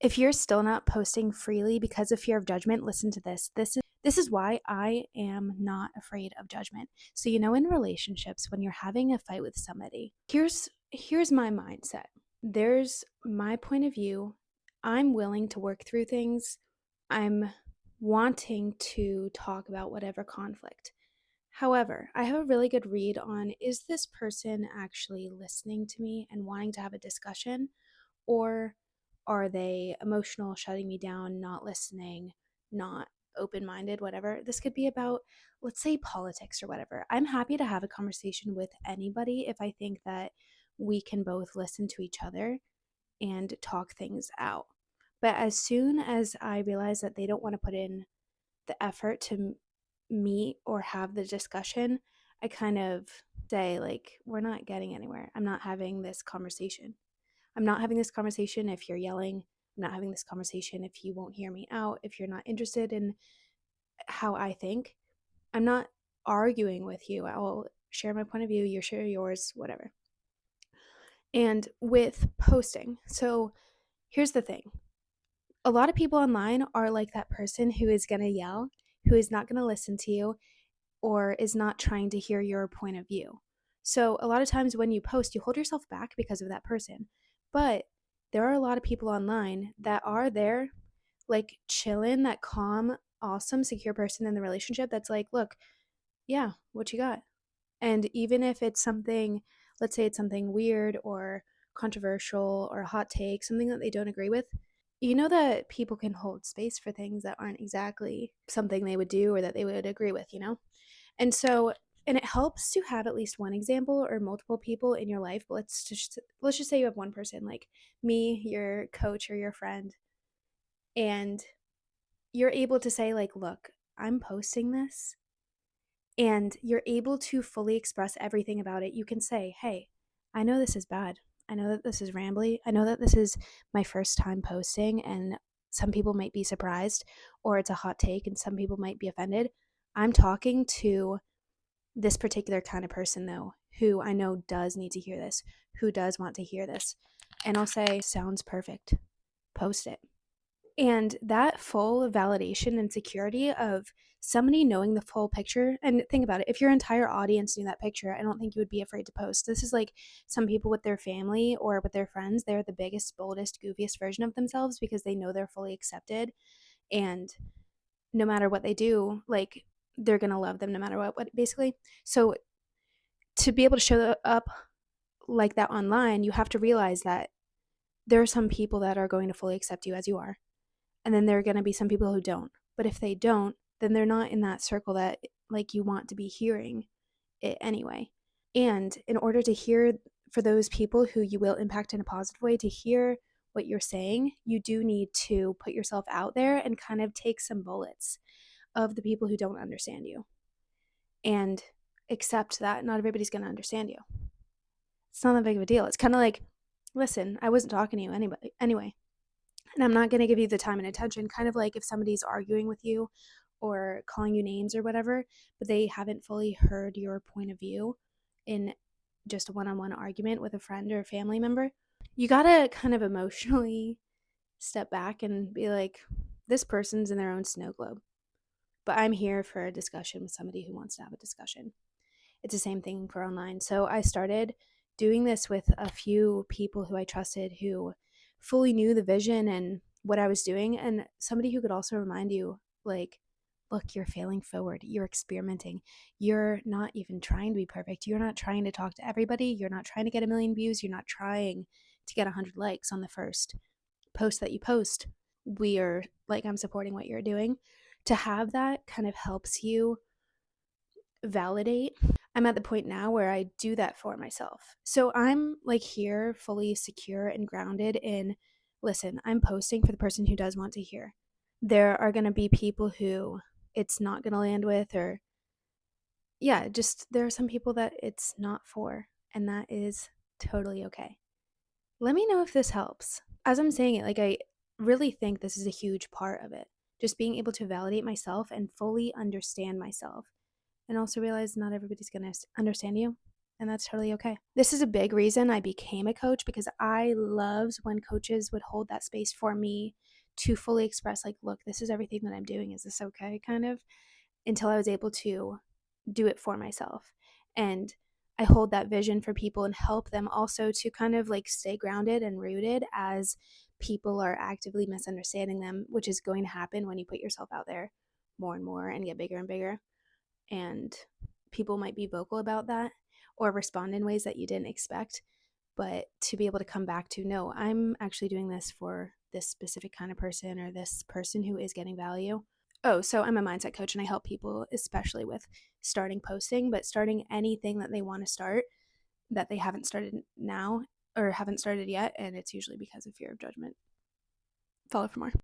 If you're still not posting freely because of fear of judgment, listen to this. This is why I am not afraid of judgment. So in relationships, when you're having a fight with somebody, here's my mindset. There's my point of view. I'm willing to work through things. I'm wanting to talk about whatever conflict. However, I have a really good read on, is this person actually listening to me and wanting to have a discussion? Or are they emotional, shutting me down, not listening, not open minded, whatever? This could be about, let's say, politics or whatever. I'm happy to have a conversation with anybody if I think that we can both listen to each other and talk things out. But as soon as I realize that they don't want to put in the effort to meet or have the discussion, I kind of say, like, we're not getting anywhere. I'm not having this conversation. I'm not having this conversation if you're yelling. I'm not having this conversation if you won't hear me out, if you're not interested in how I think. I'm not arguing with you. I'll share my point of view, you share yours, whatever. And with posting, so here's the thing. A lot of people online are like that person who is going to yell, who is not going to listen to you, or is not trying to hear your point of view. So a lot of times when you post, you hold yourself back because of that person. But there are a lot of people online that are there, like chilling, that calm, awesome, secure person in the relationship that's like, look, yeah, what you got? And even if it's something, let's say it's something weird or controversial or a hot take, something that they don't agree with, you know that people can hold space for things that aren't exactly something they would do or that they would agree with, you know? And so, and it helps to have at least one example or multiple people in your life. But let's just say you have one person like me, your coach or your friend, and you're able to say like, "Look, I'm posting this." And you're able to fully express everything about it. You can say, "Hey, I know this is bad. I know that this is rambly. I know that this is my first time posting and some people might be surprised, or it's a hot take and some people might be offended. I'm talking to this particular kind of person though, who I know does need to hear this, who does want to hear this." And I'll say, "Sounds perfect. Post it." And that full validation and security of somebody knowing the full picture, and think about it, if your entire audience knew that picture, I don't think you would be afraid to post. This is like some people with their family or with their friends, they're the biggest, boldest, goofiest version of themselves because they know they're fully accepted. And no matter what they do, like, they're gonna love them no matter what basically. So to be able to show up like that online, you have to realize that there are some people that are going to fully accept you as you are. And then there are going to be some people who don't. But if they don't, then they're not in that circle that like you want to be hearing it anyway. And in order to hear, for those people who you will impact in a positive way, to hear what you're saying, you do need to put yourself out there and kind of take some bullets of the people who don't understand you and accept that not everybody's going to understand you. It's not that big of a deal. It's kind of like, listen, I wasn't talking to you anyway, and I'm not going to give you the time and attention. Kind of like if somebody's arguing with you or calling you names or whatever, but they haven't fully heard your point of view in just a one-on-one argument with a friend or a family member. You got to kind of emotionally step back and be like, this person's in their own snow globe, but I'm here for a discussion with somebody who wants to have a discussion. It's the same thing for online. So I started doing this with a few people who I trusted, who fully knew the vision and what I was doing, and somebody who could also remind you, like, look, you're failing forward. You're experimenting. You're not even trying to be perfect. You're not trying to talk to everybody. You're not trying to get a million views. You're not trying to get 100 likes on the first post that you post. We are like, I'm supporting what you're doing. To have that kind of helps you validate. I'm at the point now where I do that for myself. So I'm like here fully secure and grounded in, listen, I'm posting for the person who does want to hear. There are going to be people who it's not going to land with, or yeah, just there are some people that it's not for, and that is totally okay. Let me know if this helps. As I'm saying it, like, I really think this is a huge part of it. Just being able to validate myself and fully understand myself, and also realize not everybody's going to understand you. and that's totally okay. This is a big reason I became a coach, because I loved when coaches would hold that space for me to fully express, like, look, this is everything that I'm doing. Is this okay? Kind of, until I was able to do it for myself. And I hold that vision for people and help them also to kind of like stay grounded and rooted as people are actively misunderstanding them, which is going to happen when you put yourself out there more and more and get bigger and bigger. And people might be vocal about that or respond in ways that you didn't expect. But to be able to come back to, no, I'm actually doing this for this specific kind of person or this person who is getting value. Oh, so I'm a mindset coach and I help people, especially with starting posting, but starting anything that they want to start that they haven't started now or haven't started yet. And it's usually because of fear of judgment. Follow for more.